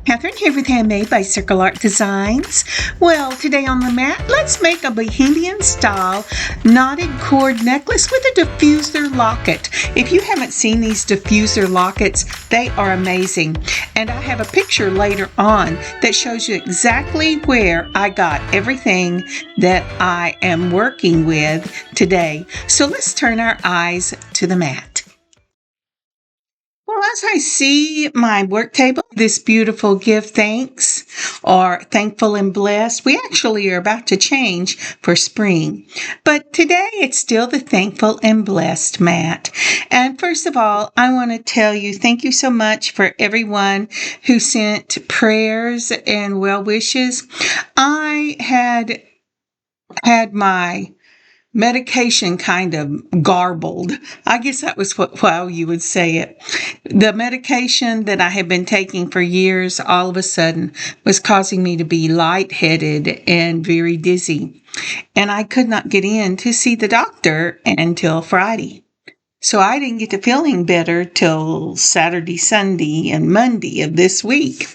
Kathryn here with Handmade by Circle Art Designs. Well, today on the mat, let's make a Bohemian Style knotted cord necklace with a diffuser locket. If you haven't seen these diffuser lockets, they are amazing. And I have a picture later on that shows you exactly where I got everything that I am working with today. So let's turn our eyes to the mat. Well, as I see my work table, this beautiful give thanks or thankful and blessed, we actually are about to change for spring. But today it's still the thankful and blessed mat. And first of all, I want to tell you thank you so much for everyone who sent prayers and well wishes. I had my medication kind of garbled. I guess that was how you would say it. The medication that I had been taking for years all of a sudden was causing me to be lightheaded and very dizzy. And I could not get in to see the doctor until Friday. So I didn't get to feeling better till Saturday, Sunday, and Monday of this week.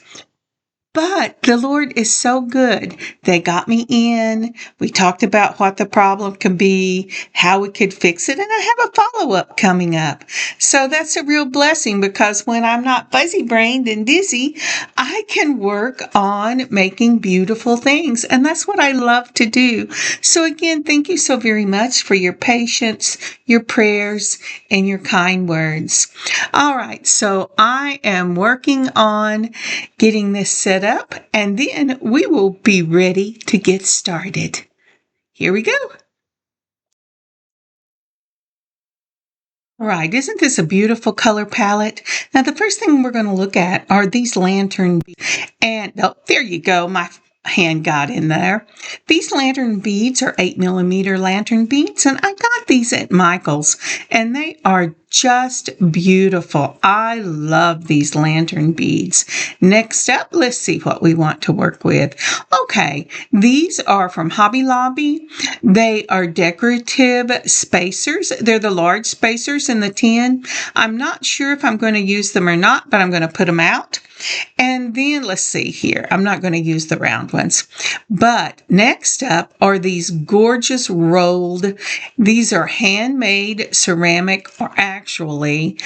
But the Lord is so good. They got me in. We talked about what the problem could be, how we could fix it, and I have a follow-up coming up. So that's a real blessing because when I'm not fuzzy-brained and dizzy, I can work on making beautiful things, and that's what I love to do. So again, thank you so very much for your patience, your prayers, and your kind words. All right, so I am working on getting this set up, and then we will be ready to get started. Here we go. All right, isn't this a beautiful color palette? Now, the first thing we're going to look at are these lantern beads. And oh, there you go. My hand got in there. These lantern beads are 8mm lantern beads, and I got these at Michael's, and they are just beautiful. I love these lantern beads. Next up, let's see what we want to work with. Okay, these are from Hobby Lobby. They are decorative spacers. They're the large spacers in the tin. I'm not sure if I'm going to use them or not, but I'm going to put them out. And then let's see here. I'm not going to use the round ones. But next up are these gorgeous rolled. These are handmade ceramic or actually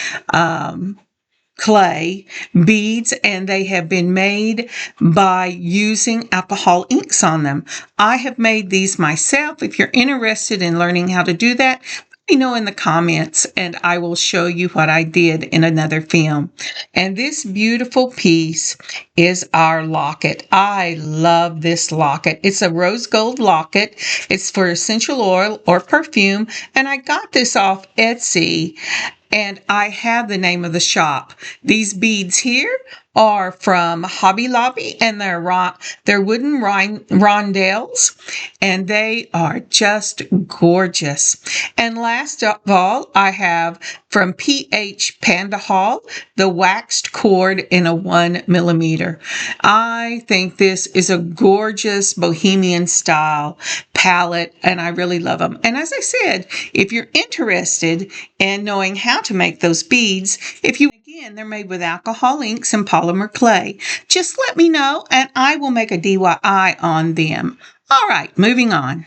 clay beads, and they have been made by using alcohol inks on them. I have made these myself. If you're interested in learning how to do that, let me know in the comments and I will show you what I did in another film. And this beautiful piece is our locket. I love this locket. It's a rose gold locket. It's for essential oil or perfume, and I got this off Etsy. And I have the name of the shop. These beads here are from Hobby Lobby, and they're wooden rondelles, and they are just gorgeous. And last of all, I have from PH Panda Hall, the waxed cord in a 1mm. I think this is a gorgeous Bohemian Style palette, and I really love them. And as I said, if you're interested in knowing how to make those beads, again, they're made with alcohol inks and polymer clay. Just let me know and I will make a DIY on them. All right, moving on.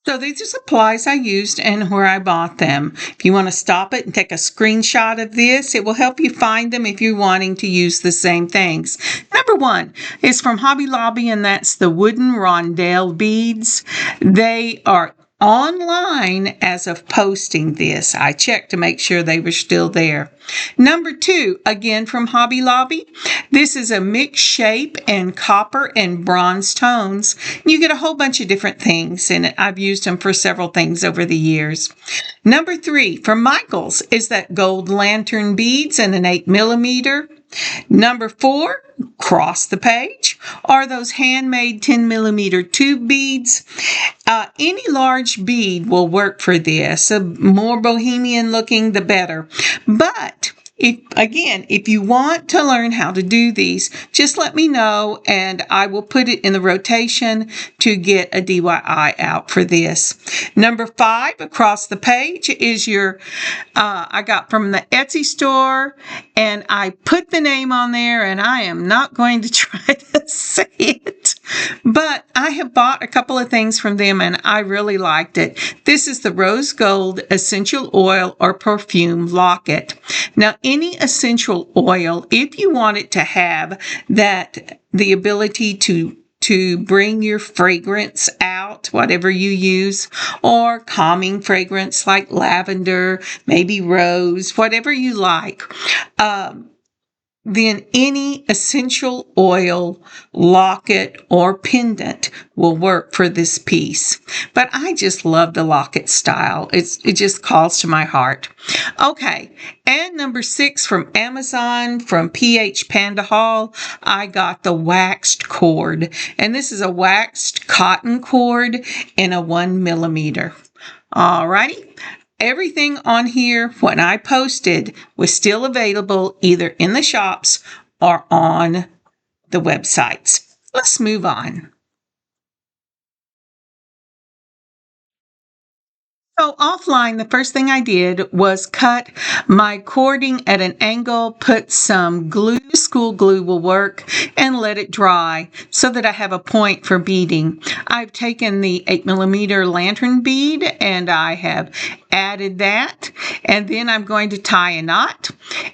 So these are supplies I used and where I bought them. If you want to stop it and take a screenshot of this, it will help you find them if you're wanting to use the same things. Number one is from Hobby Lobby, and that's the wooden rondelle beads. They are online as of posting this. I checked to make sure they were still there. Number two, again from Hobby Lobby. This is a mixed shape and copper and bronze tones. You get a whole bunch of different things in it. I've used them for several things over the years. Number three, from Michael's, is that gold lantern beads and an 8mm. Number four, across the page, are those handmade 10mm tube beads. Any large bead will work for this. The more bohemian looking, the better. But If you want to learn how to do these, just let me know and I will put it in the rotation to get a DIY out for this. Number 5 across the page is your, I got from the Etsy store, and I put the name on there, and I am not going to try to say it, but I have bought a couple of things from them and I really liked it. This is the Rose Gold Essential Oil or Perfume Locket. Now, any essential oil, if you want it to have the ability to bring your fragrance out, whatever you use, or calming fragrance like lavender, maybe rose, whatever you like, then any essential oil locket or pendant will work for this piece. But I just love the locket style. It just calls to my heart. Okay, and number 6 from Amazon, from PH Panda Haul, I got the waxed cord. And this is a waxed cotton cord in a 1mm. Alrighty. Everything on here, when I posted, was still available either in the shops or on the websites. Let's move on. So offline, the first thing I did was cut my cording at an angle, put some glue, school glue will work, and let it dry so that I have a point for beading. I've taken the 8mm lantern bead and I have added that, and then I'm going to tie a knot,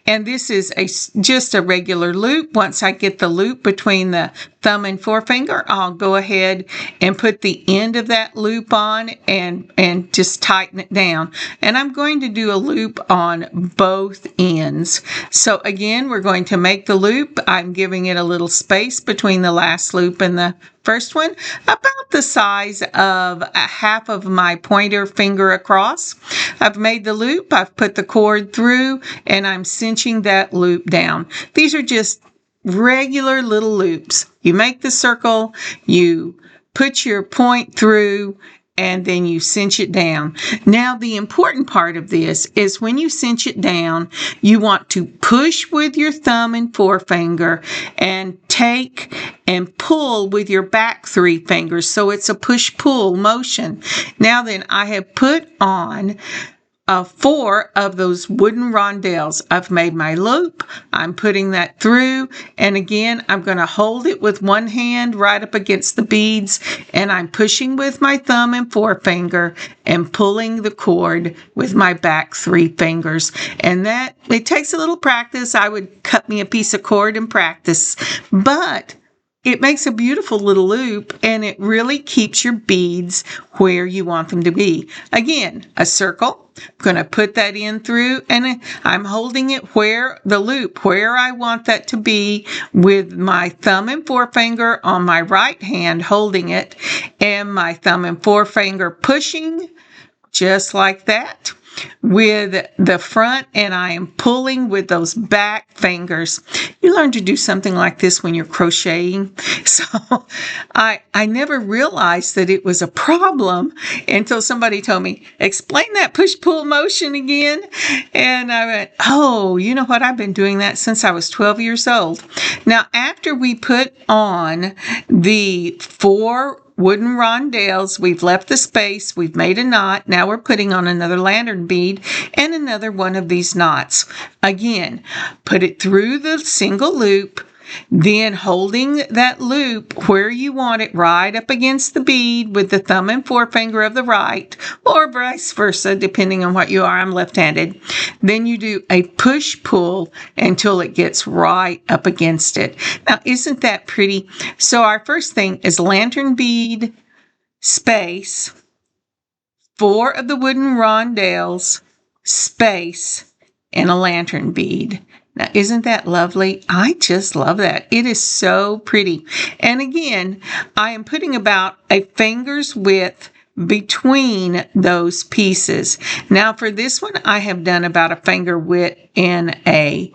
and this is just a regular loop. Once I get the loop between the thumb and forefinger, I'll go ahead and put the end of that loop on and just tighten it down. And I'm going to do a loop on both ends. So again, we're going to make the loop. I'm giving it a little space between the last loop and the first one, about the size of a half of my pointer finger across. I've made the loop, I've put the cord through, and I'm cinching that loop down. These are just regular little loops. You make the circle, you put your point through, and then you cinch it down. Now, the important part of this is when you cinch it down, you want to push with your thumb and forefinger and take and pull with your back 3 fingers. So it's a push-pull motion. Now then, I have put on 4 of those wooden rondelles. I've made my loop. I'm putting that through. And again, I'm going to hold it with one hand right up against the beads. And I'm pushing with my thumb and forefinger and pulling the cord with my back 3 fingers. And that, it takes a little practice. I would cut me a piece of cord and practice. But it makes a beautiful little loop, and it really keeps your beads where you want them to be. Again, a circle. I'm going to put that in through, and I'm holding it where the loop, where I want that to be, with my thumb and forefinger on my right hand holding it, and my thumb and forefinger pushing, just like that, with the front, and I am pulling with those back fingers. You learn to do something like this when you're crocheting. So I never realized that it was a problem until somebody told me, explain that push-pull motion again. And I went, oh, you know what? I've been doing that since I was 12 years old. Now, after we put on the 4 wooden rondelles, we've left the space, we've made a knot. Now we're putting on another lantern bead and another one of these knots. Again, put it through the single loop, then holding that loop where you want it, right up against the bead with the thumb and forefinger of the right, or vice versa, depending on what you are. I'm left-handed. Then you do a push-pull until it gets right up against it. Now, isn't that pretty? So our first thing is lantern bead, space, 4 of the wooden rondelles, space, and a lantern bead. Now, isn't that lovely? I just love that. It is so pretty. And again, I am putting about a finger's width between those pieces. Now, for this one, I have done about a finger width in a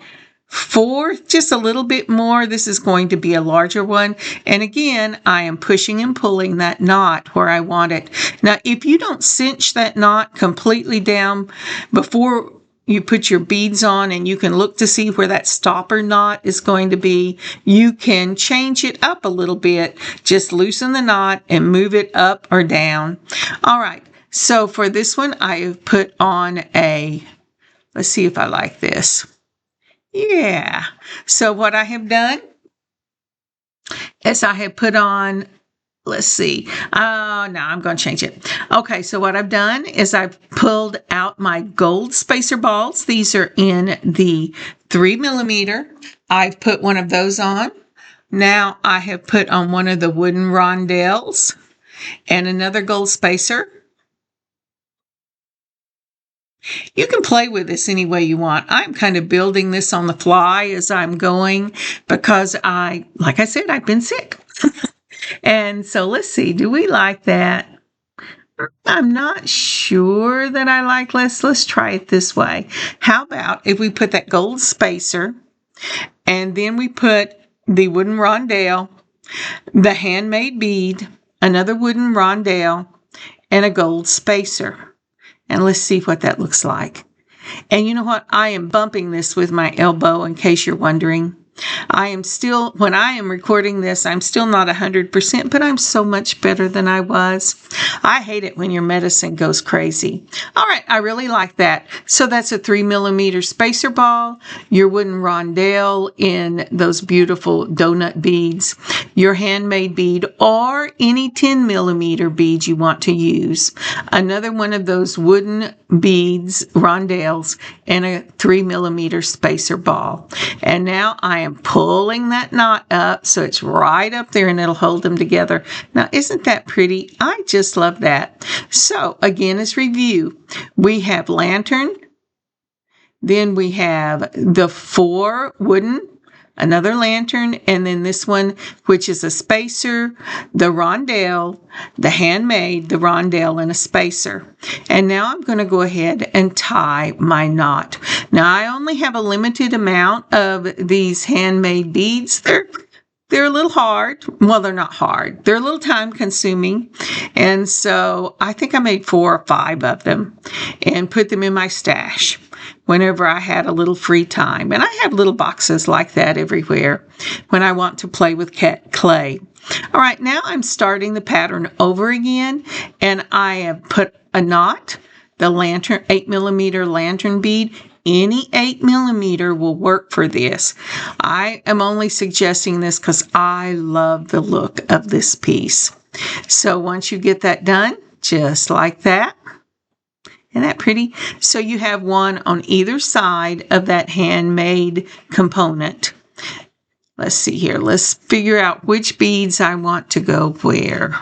4, just a little bit more. This is going to be a larger one. And again, I am pushing and pulling that knot where I want it. Now, if you don't cinch that knot completely down before you put your beads on and you can look to see where that stopper knot is going to be, you can change it up a little bit. Just loosen the knot and move it up or down. All right, so for this one, I have put on let's see if I like this. Yeah, so what I have done is I have put on, let's see. Oh, no, I'm going to change it. Okay, so what I've done is I've pulled out my gold spacer balls. These are in the 3mm. I've put one of those on. Now I have put on one of the wooden rondelles and another gold spacer. You can play with this any way you want. I'm kind of building this on the fly as I'm going because like I said, I've been sick. And so let's see, do we like that? I'm not sure that I like this. Let's try it this way. How about if we put that gold spacer and then we put the wooden rondelle, the handmade bead, another wooden rondelle, and a gold spacer. And let's see what that looks like. And you know what? I am bumping this with my elbow in case you're wondering. When I am recording this, I'm still not 100%, but I'm so much better than I was. I hate it when your medicine goes crazy. All right, I really like that. So that's a 3mm spacer ball, your wooden rondelle in those beautiful donut beads, your handmade bead, or any 10mm beads you want to use, another one of those wooden beads, rondelles, and a 3mm spacer ball. And now I am pulling that knot up so it's right up there and it'll hold them together. Now, isn't that pretty? I just love that. So again, as review, we have lantern, then we have the 4 wooden, another lantern, and then this one, which is a spacer, the rondelle, the handmade, the rondelle, and a spacer. And now I'm going to go ahead and tie my knot. Now, I only have a limited amount of these handmade beads. They're a little hard. Well, they're not hard. They're a little time consuming. And so I think I made 4 or 5 of them and put them in my stash whenever I had a little free time. And I have little boxes like that everywhere when I want to play with clay. All right, now I'm starting the pattern over again, and I have put a knot, the lantern, 8mm lantern bead. Any 8mm will work for this. I am only suggesting this because I love the look of this piece. So once you get that done, just like that, isn't that pretty? So you have one on either side of that handmade component. Let's see here. Let's figure out which beads I want to go where.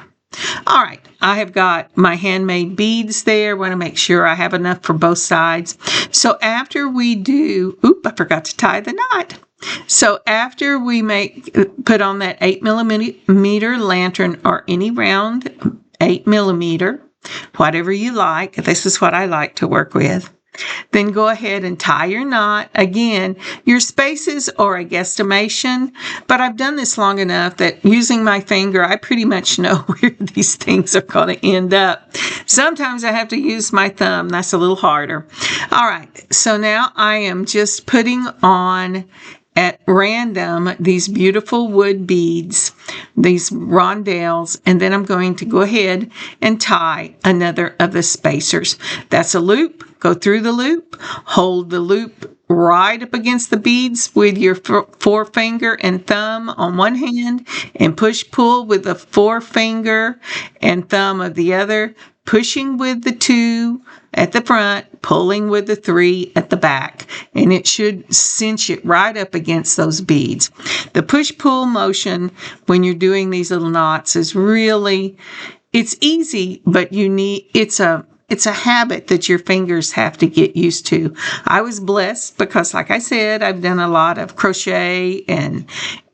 All right, I have got my handmade beads there. I want to make sure I have enough for both sides. So after we do, I forgot to tie the knot. So after we put on that 8mm lantern or any round 8mm, whatever you like, this is what I like to work with. Then go ahead and tie your knot. Again, your spaces are a guesstimation, but I've done this long enough that using my finger, I pretty much know where these things are going to end up. Sometimes I have to use my thumb. That's a little harder. All right, so now I am just putting on at random these beautiful wood beads, these rondelles, and then I'm going to go ahead and tie another of the spacers. That's a loop. Go through the loop, hold the loop right up against the beads with your forefinger and thumb on one hand, and push-pull with the forefinger and thumb of the other, pushing with the 2 at the front, pulling with the 3 at the back, and it should cinch it right up against those beads. The push-pull motion when you're doing these little knots is really, it's easy, but it's a habit that your fingers have to get used to. I was blessed because, like I said, I've done a lot of crochet and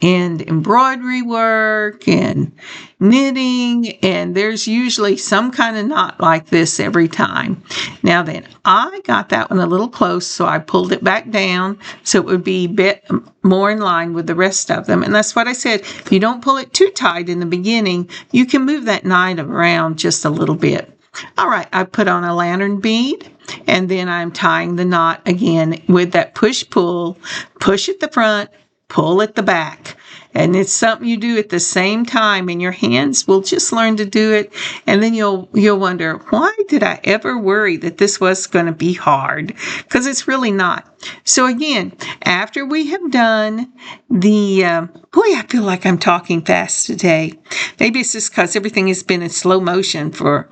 embroidery work and knitting, and there's usually some kind of knot like this every time. Now then, I got that one a little close, so I pulled it back down so it would be a bit more in line with the rest of them. And that's what I said. If you don't pull it too tight in the beginning, you can move that knot around just a little bit. All right, I put on a lantern bead, and then I'm tying the knot again with that push-pull, push at the front, pull at the back. And it's something you do at the same time, and your hands will just learn to do it. And then you'll wonder, why did I ever worry that this was going to be hard? Because it's really not. So again, after we have done the, boy, I feel like I'm talking fast today. Maybe it's just because everything has been in slow motion for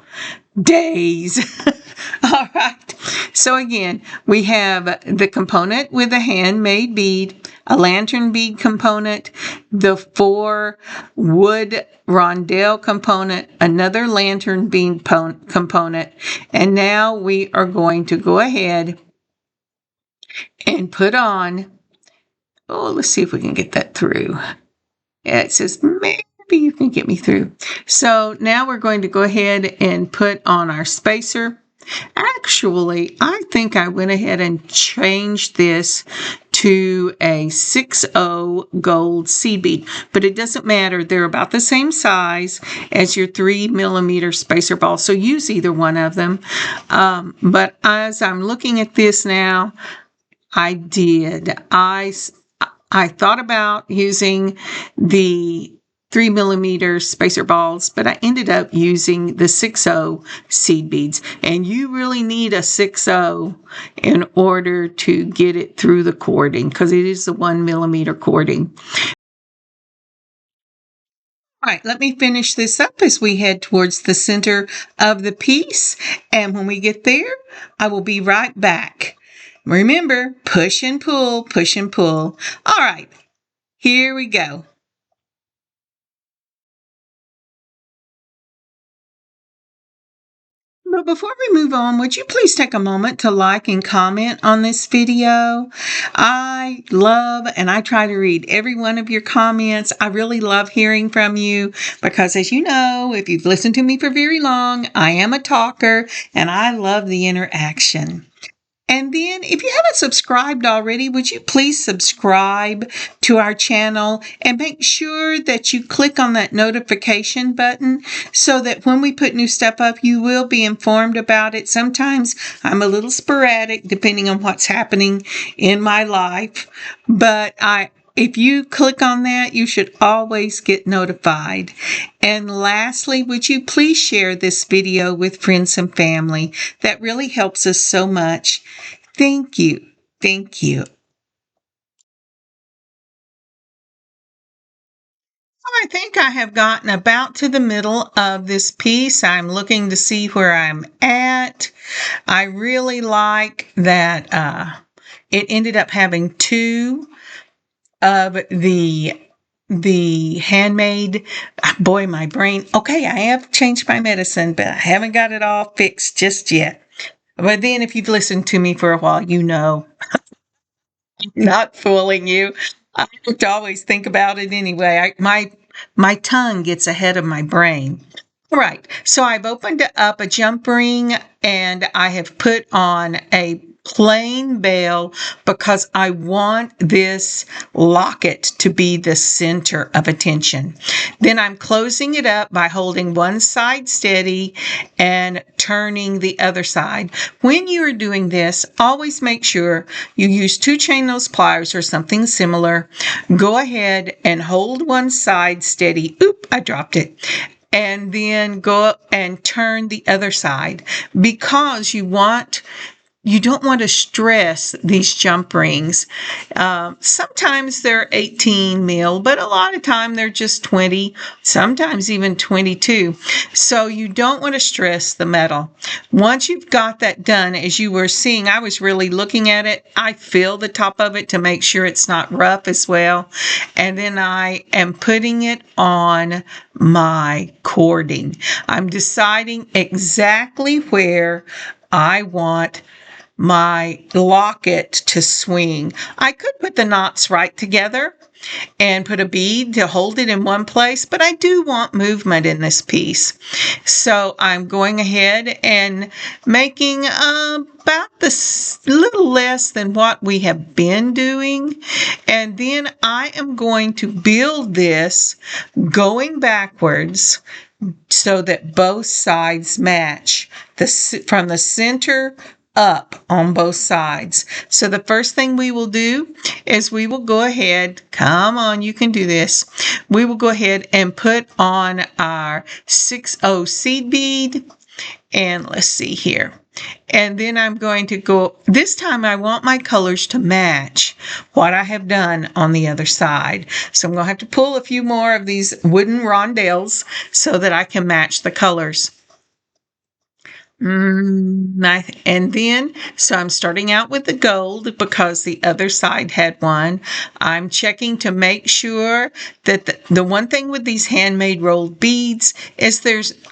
days. All right. So again, we have the component with a handmade bead, a lantern bead component, the 4 wood rondelle component, another lantern bead component, and now we are going to go ahead and put on, oh, let's see if we can get that through. Yeah, it says maybe you can get me through. So now we're going to go ahead and put on our spacer. Actually, I think I went ahead and changed this to a 6/0 gold seed bead, but it doesn't matter. They're about the same size as your 3mm spacer ball, so use either one of them. But as I'm looking at this now, I thought about using the 3mm spacer balls, but I ended up using the 6/0 seed beads. And you really need a 6/0 in order to get it through the cording, because it is the 1mm cording. All right, let me finish this up as we head towards the center of the piece. And when we get there, I will be right back. Remember, push and pull, push and pull. All right, here we go. But before we move on, would you please take a moment to like and comment on this video? I love and I try to read every one of your comments. I really love hearing from you because, as you know, if you've listened to me for very long, I am a talker and I love the interaction. And then, if you haven't subscribed already, would you please subscribe to our channel and make sure that you click on that notification button so that when we put new stuff up, you will be informed about it. Sometimes I'm a little sporadic depending on what's happening in my life, but if you click on that, you should always get notified. And lastly, would you please share this video with friends and family? That really helps us so much. Thank you. Thank you. I think I have gotten about to the middle of this piece. I'm looking to see where I'm at. I really like that it ended up having 2 of the handmade. Boy, my brain. Okay, I have changed my medicine, but I haven't got it all fixed just yet. But then if you've listened to me for a while, you know I'm not fooling you. I have to always think about it anyway. My tongue gets ahead of my brain. All right, so I've opened up a jump ring and I have put on a plain bail because I want this locket to be the center of attention. Then I'm closing it up by holding one side steady and turning the other side. When you are doing this, always make sure you use 2 chain nose pliers or something similar. Go ahead and hold one side steady. Oop, I dropped it. And then go and turn the other side because you don't want to stress these jump rings. Sometimes they're 18 mil, but a lot of time they're just 20, sometimes even 22. So you don't want to stress the metal. Once you've got that done, as you were seeing, I was really looking at it. I feel the top of it to make sure it's not rough as well. And then I am putting it on my cording. I'm deciding exactly where I want my locket to swing. I could put the knots right together and put a bead to hold it in one place, but I do want movement in this piece. So I'm going ahead and making about this little less than what we have been doing. And then I am going to build this going backwards so that both sides match from the center up on both sides. So the first thing we will do is we will go ahead, come on, you can do this. We will go ahead and put on our 6/0 seed bead. And let's see here. And then I'm going to go, this time I want my colors to match what I have done on the other side. So I'm going to have to pull a few more of these wooden rondelles so that I can match the colors. And then, so I'm starting out with the gold because the other side had one. I'm checking to make sure that the one thing with these handmade rolled beads is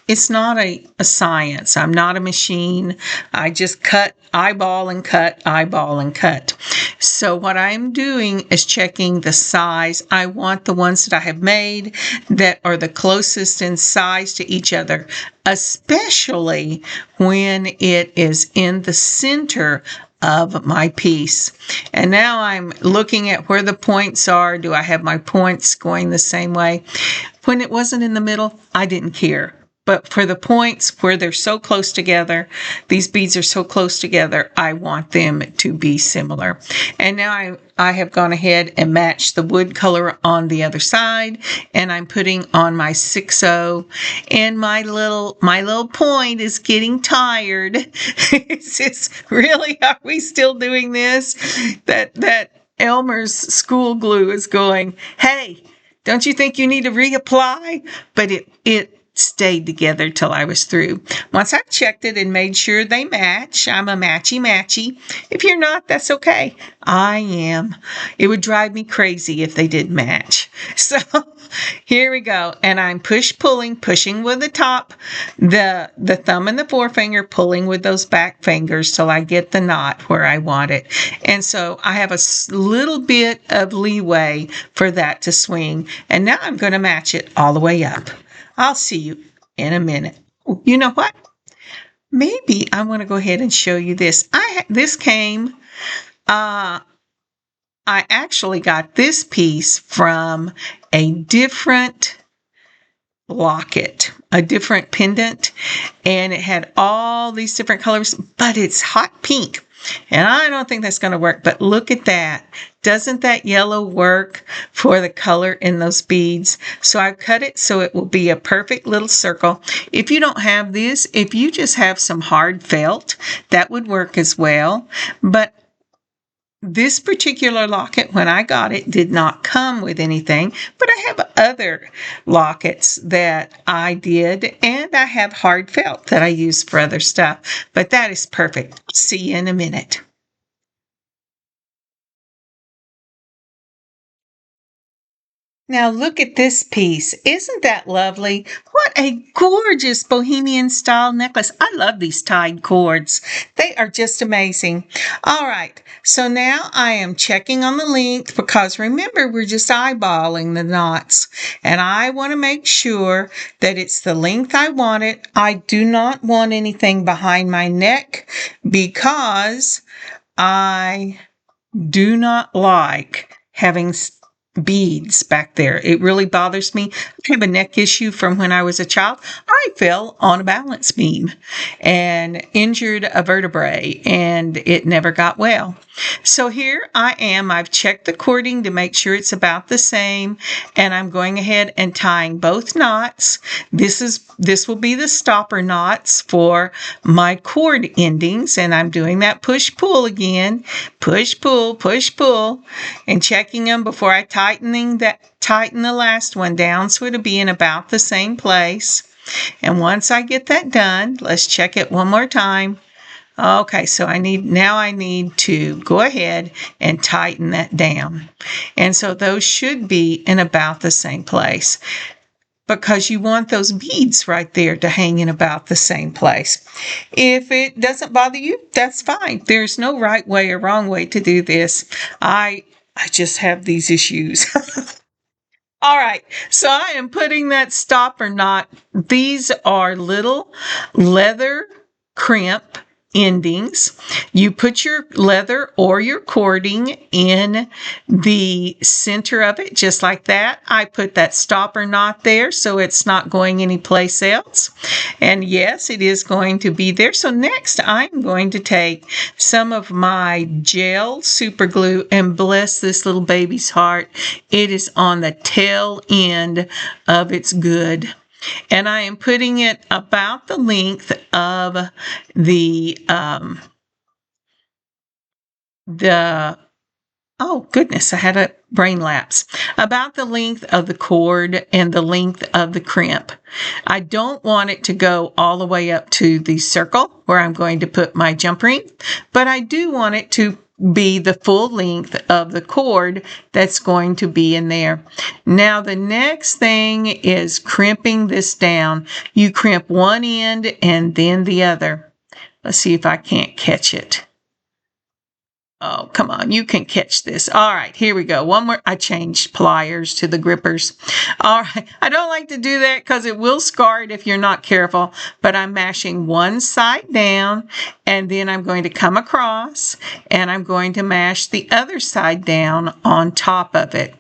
it's not a science. I'm not a machine. I just cut, eyeball and cut, eyeball and cut. So what I'm doing is checking the size. I want the ones that I have made that are the closest in size to each other, especially when it is in the center of my piece. And now I'm looking at where the points are. Do I have my points going the same way? When it wasn't in the middle, I didn't care. But for the points where they're so close together, these beads are so close together, I want them to be similar. And now I have gone ahead and matched the wood color on the other side, and I'm putting on my 6/0, and my little point is getting tired. It's just, really, are we still doing this? That Elmer's school glue is going, hey, don't you think you need to reapply? But it stayed together till I was through. Once I checked it and made sure they match, I'm a matchy. If you're not, that's okay. I am. It would drive me crazy if they didn't match. So here we go. And I'm pushing with the top, the thumb and the forefinger, pulling with those back fingers till I get the knot where I want it. And so I have a little bit of leeway for that to swing. And now I'm going to match it all the way up. I'll see you in a minute. You know what? Maybe I want to go ahead and show you this. This came, I actually got this piece from a different locket, a different pendant, and it had all these different colors, but it's hot pink. And I don't think that's going to work, but look at that. Doesn't that yellow work for the color in those beads? So I've cut it so it will be a perfect little circle. If you don't have this, if you just have some hard felt, that would work as well. But this particular locket, when I got it, did not come with anything, but I have other lockets that I did, and I have hard felt that I use for other stuff, but that is perfect. See you in a minute. Now look at this piece. Isn't that lovely? What a gorgeous Bohemian style necklace. I love these tied cords. They are just amazing. All right, so now I am checking on the length because remember, we're just eyeballing the knots. And I want to make sure that it's the length I want it. I do not want anything behind my neck because I do not like having beads back there. It really bothers me. I have a neck issue from when I was a child. I fell on a balance beam and injured a vertebrae, and it never got well. So here I am. I've checked the cording to make sure it's about the same, and I'm going ahead and tying both knots. This will be the stopper knots for my cord endings, and I'm doing that push-pull again. Push-pull, push-pull, and checking them before I tighten the last one down so it'll be in about the same place. And once I get that done, let's check it one more time. Okay, so I need to go ahead and tighten that down. And so those should be in about the same place because you want those beads right there to hang in about the same place. If it doesn't bother you, that's fine. There's no right way or wrong way to do this. I just have these issues. All right, so I am putting that stopper knot. These are little leather crimp endings. You put your leather or your cording in the center of it, just like that. I put that stopper knot there so it's not going anyplace else. And yes, it is going to be there. So next I'm going to take some of my gel super glue, and bless this little baby's heart, it is on the tail end of its good. And I am putting it about the length of the oh goodness, I had a brain lapse. About the length of the cord and the length of the crimp. I don't want it to go all the way up to the circle where I'm going to put my jump ring, but I do want it to be the full length of the cord that's going to be in there. Now the next thing is crimping this down. You crimp one end and then the other. Let's see if I can't catch it. Oh, come on, you can catch this. All right, here we go. One more. I changed pliers to the grippers. All right, I don't like to do that because it will scar it if you're not careful, but I'm mashing one side down, and then I'm going to come across, and I'm going to mash the other side down on top of it.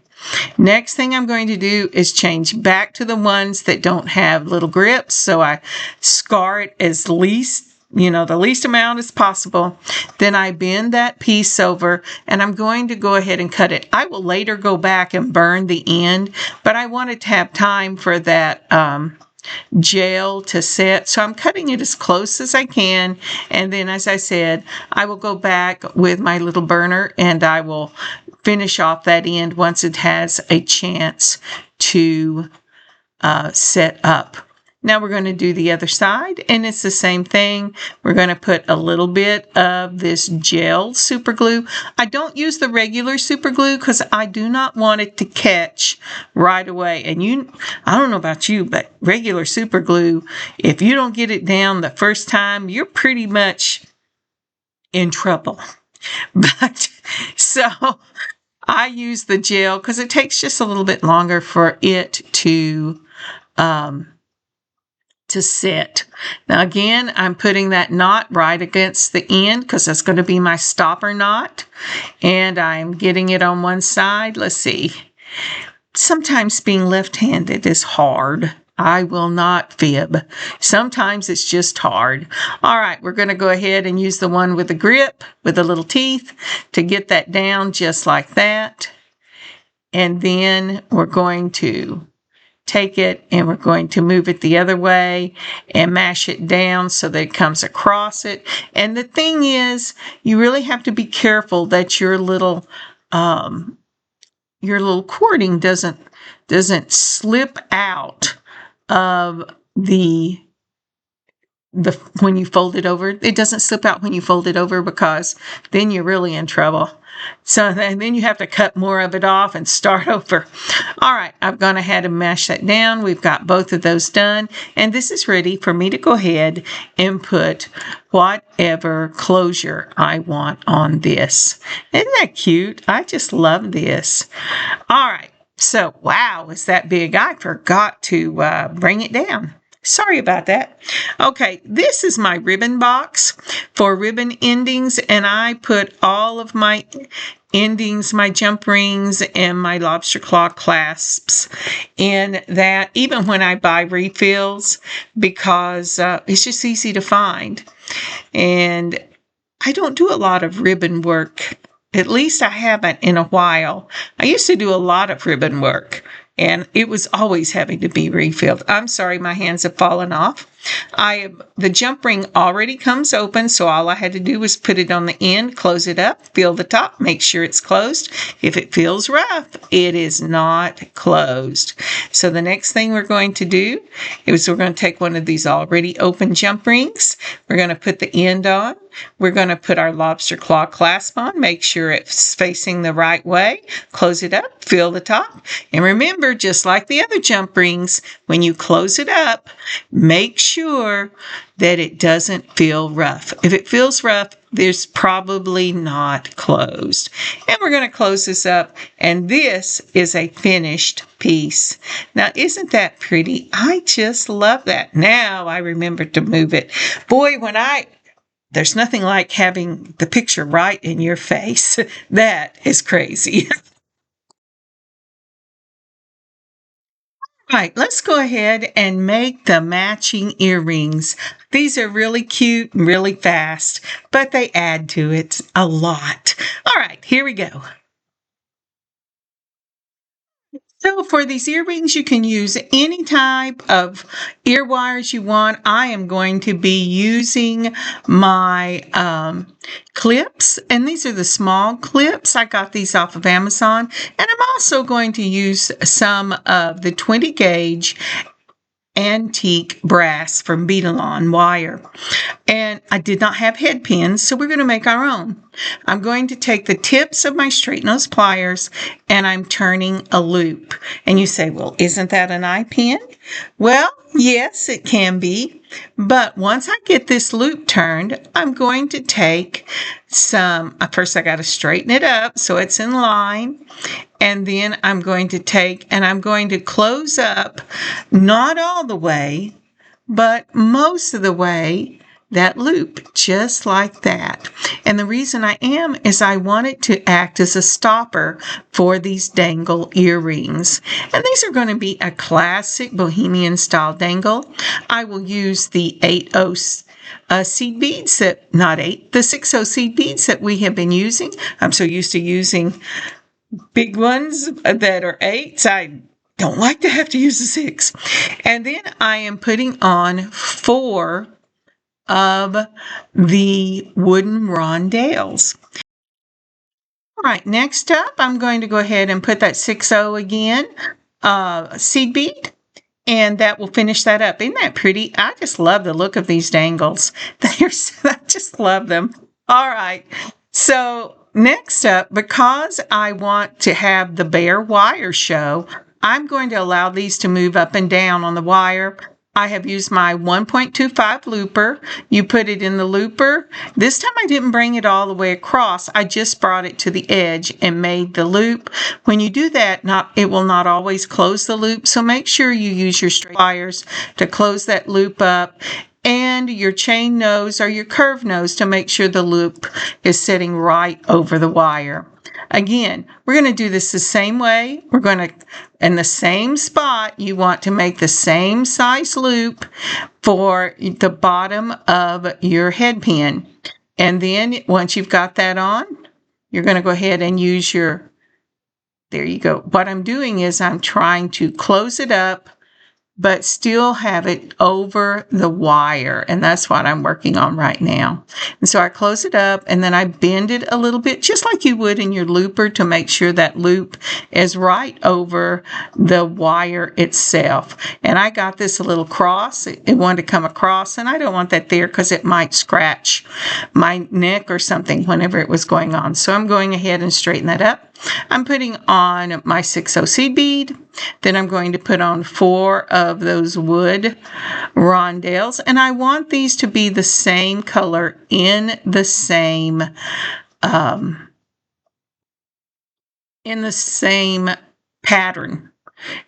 Next thing I'm going to do is change back to the ones that don't have little grips, so I scar it as least, the least amount as possible. Then I bend that piece over, and I'm going to go ahead and cut it. I will later go back and burn the end, but I wanted to have time for that gel to set, so I'm cutting it as close as I can. And then, as I said, I will go back with my little burner and I will finish off that end once it has a chance to set up. Now we're going to do the other side, and it's the same thing. We're going to put a little bit of this gel super glue. I don't use the regular super glue because I do not want it to catch right away. And I don't know about you, but regular super glue, if you don't get it down the first time, you're pretty much in trouble. But so I use the gel because it takes just a little bit longer for it to set. Now again, I'm putting that knot right against the end because that's going to be my stopper knot, and I'm getting it on one side. Let's see. Sometimes being left-handed is hard. I will not fib. Sometimes it's just hard. All right, we're going to go ahead and use the one with the grip, with the little teeth, to get that down just like that. And then we're going to take it and we're going to move it the other way and mash it down so that it comes across it. And the thing is, you really have to be careful that your little cording doesn't slip out of the when you fold it over. It doesn't slip out when you fold it over, because then you're really in trouble. So then you have to cut more of it off and start over. All right, I've gone ahead and mashed that down. We've got both of those done, and this is ready for me to go ahead and put whatever closure I want on this. Isn't that cute? I just love this. All right, so wow, it's that big. I forgot to bring it down. Sorry about that. Okay, this is my ribbon box for ribbon endings, and I put all of my endings, my jump rings, and my lobster claw clasps in that, even when I buy refills, because it's just easy to find. And I don't do a lot of ribbon work. At least I haven't in a while. I used to do a lot of ribbon work, and it was always having to be refilled. I'm sorry, my hands have fallen off. The jump ring already comes open, so all I had to do was put it on the end, close it up, feel the top, make sure it's closed. If it feels rough, it is not closed. So the next thing we're going to do is we're going to take one of these already open jump rings. We're going to put the end on. We're going to put our lobster claw clasp on, make sure it's facing the right way, close it up, feel the top. And remember, just like the other jump rings, when you close it up, make sure that it doesn't feel rough. If it feels rough, there's probably not closed. And we're going to close this up, and this is a finished piece. Now, isn't that pretty? I just love that. Now I remember to move it. Boy, when I There's nothing like having the picture right in your face. That is crazy. Right, let's go ahead and make the matching earrings. These are really cute and really fast, but they add to it a lot. All right, here we go. So for these earrings, you can use any type of ear wires you want. I am going to be using my clips, and these are the small clips. I got these off of Amazon, and I'm also going to use some of the 20 gauge antique brass from Beading wire. And I did not have head pins, so we're going to make our own. I'm going to take the tips of my straight nose pliers and I'm turning a loop. And you say, well, isn't that an eye pin? Well, yes, it can be. But once I get this loop turned, I'm going to take some, first I got to straighten it up so it's in line. And then I'm going to take and I'm going to close up, not all the way, but most of the way, that loop, just like that. And the reason I am is I want it to act as a stopper for these dangle earrings. And these are going to be a classic Bohemian style dangle. I will use the 8/0 seed beads the 6/0 seed beads that we have been using. I'm so used to using big ones that are 8s. I don't like to have to use a 6. And then I am putting on 4 of the wooden rondelles. All right, next up, I'm going to go ahead and put that 6/0 again, seed bead, and that will finish that up. Isn't that pretty? I just love the look of these dangles. I just love them. All right, so next up, because I want to have the bare wire show, I'm going to allow these to move up and down on the wire. I have used my 1.25 looper. You put it in the looper. This time I didn't bring it all the way across. I just brought it to the edge and made the loop. When you do that, it will not always close the loop, so make sure you use your straight wires to close that loop up, and your chain nose or your curved nose to make sure the loop is sitting right over the wire. Again, we're going to do this the same way. We're going to, in the same spot, you want to make the same size loop for the bottom of your head pin. And then once you've got that on, you're going to go ahead and use there you go. What I'm doing is I'm trying to close it up but still have it over the wire. And that's what I'm working on right now. And so I close it up and then I bend it a little bit, just like you would in your looper, to make sure that loop is right over the wire itself. And I got this a little cross. It wanted to come across, and I don't want that there because it might scratch my neck or something whenever it was going on. So I'm going ahead and straighten that up. I'm putting on my 6/0 seed bead. Then I'm going to put on 4 of those wood rondelles. And I want these to be the same color in the same pattern.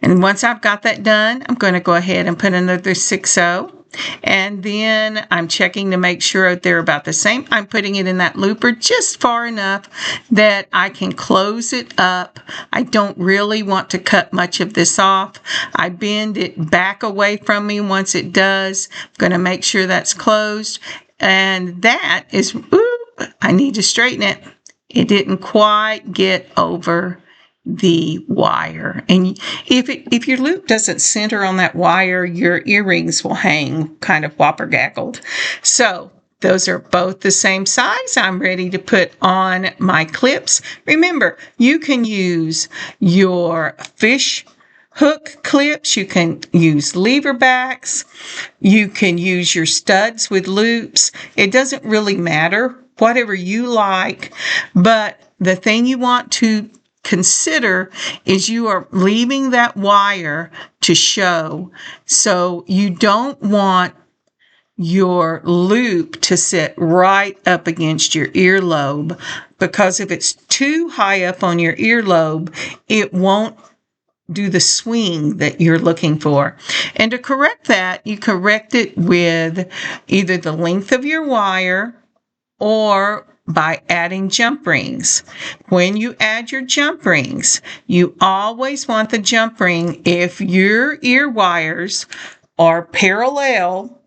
And once I've got that done, I'm going to go ahead and put another 6/0. And then I'm checking to make sure they're about the same. I'm putting it in that looper just far enough that I can close it up. I don't really want to cut much of this off. I bend it back away from me once it does. I'm going to make sure that's closed. And that is, I need to straighten it. It didn't quite get over the wire. And if your loop doesn't center on that wire, your earrings will hang kind of whopper-gaggled. So those are both the same size. I'm ready to put on my clips. Remember, you can use your fish hook clips. You can use lever backs. You can use your studs with loops. It doesn't really matter, whatever you like. But the thing you want to consider is you are leaving that wire to show. So you don't want your loop to sit right up against your earlobe, because if it's too high up on your earlobe, it won't do the swing that you're looking for. And to correct that, you correct it with either the length of your wire or by adding jump rings. When you add your jump rings, you always want the jump ring if your ear wires are parallel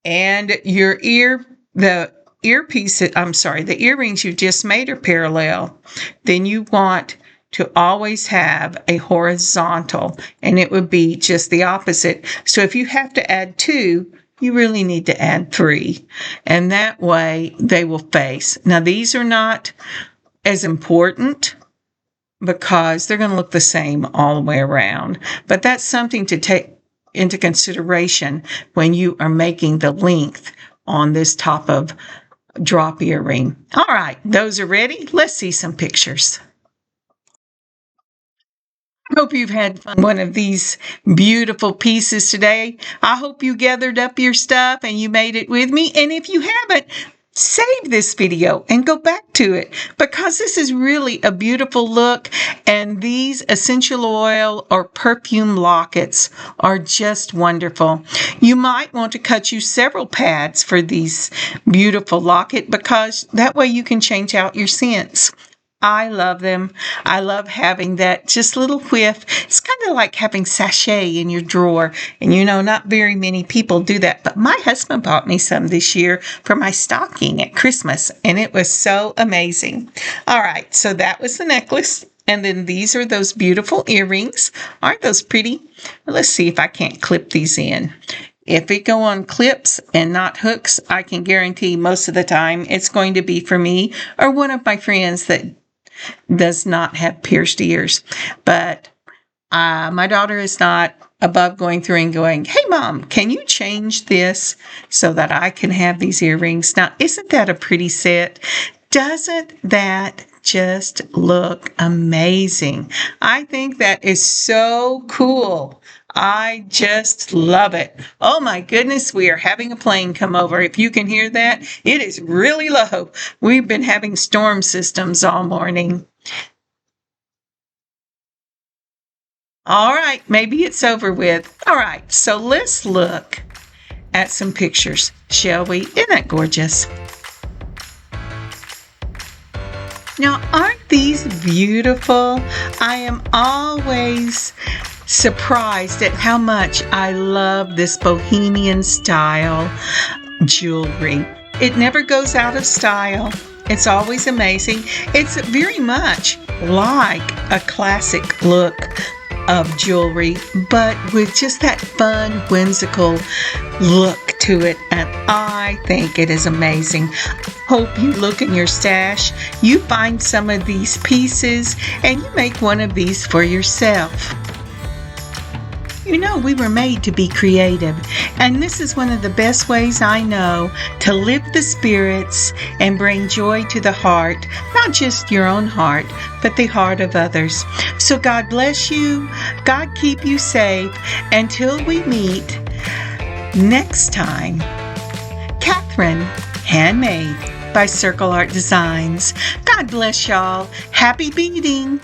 and the earrings you just made are parallel, then you want to always have a horizontal, and it would be just the opposite. So if you have to add 2, you really need to add 3, and that way they will face. Now these are not as important because they're going to look the same all the way around, but that's something to take into consideration when you are making the length on this top of drop earring. All right, those are ready. Let's see some pictures. Hope you've had fun with one of these beautiful pieces today. I hope you gathered up your stuff and you made it with me. And if you haven't, save this video and go back to it, because this is really a beautiful look, and these essential oil or perfume lockets are just wonderful. You might want to cut you several pads for these beautiful locket, because that way you can change out your scents. I love them. I love having that just little whiff. It's kind of like having sachet in your drawer. And not very many people do that. But my husband bought me some this year for my stocking at Christmas. And it was so amazing. All right. So that was the necklace. And then these are those beautiful earrings. Aren't those pretty? Well, let's see if I can't clip these in. If it go on clips and not hooks, I can guarantee most of the time it's going to be for me or one of my friends that does not have pierced ears. But my daughter is not above going through and going, "Hey, Mom, can you change this so that I can have these earrings?" Now, isn't that a pretty set? Doesn't that just look amazing? I think that is so cool. I just love it. Oh my goodness, we are having a plane come over. If you can hear that, it is really low. We've been having storm systems all morning. All right, maybe it's over with. All right, so let's look at some pictures, shall we? Isn't that gorgeous? Now, aren't these beautiful? I am always surprised at how much I love this Bohemian Style jewelry. It never goes out of style. It's always amazing. It's very much like a classic look of jewelry, but with just that fun, whimsical look to it, and I think it is amazing. Hope you look in your stash, you find some of these pieces, and you make one of these for yourself. We were made to be creative, and this is one of the best ways I know to lift the spirits and bring joy to the heart, not just your own heart, but the heart of others. So God bless you, God keep you safe, until we meet next time. Kathryn, Handmade by Circle Art Designs. God bless y'all. Happy beading.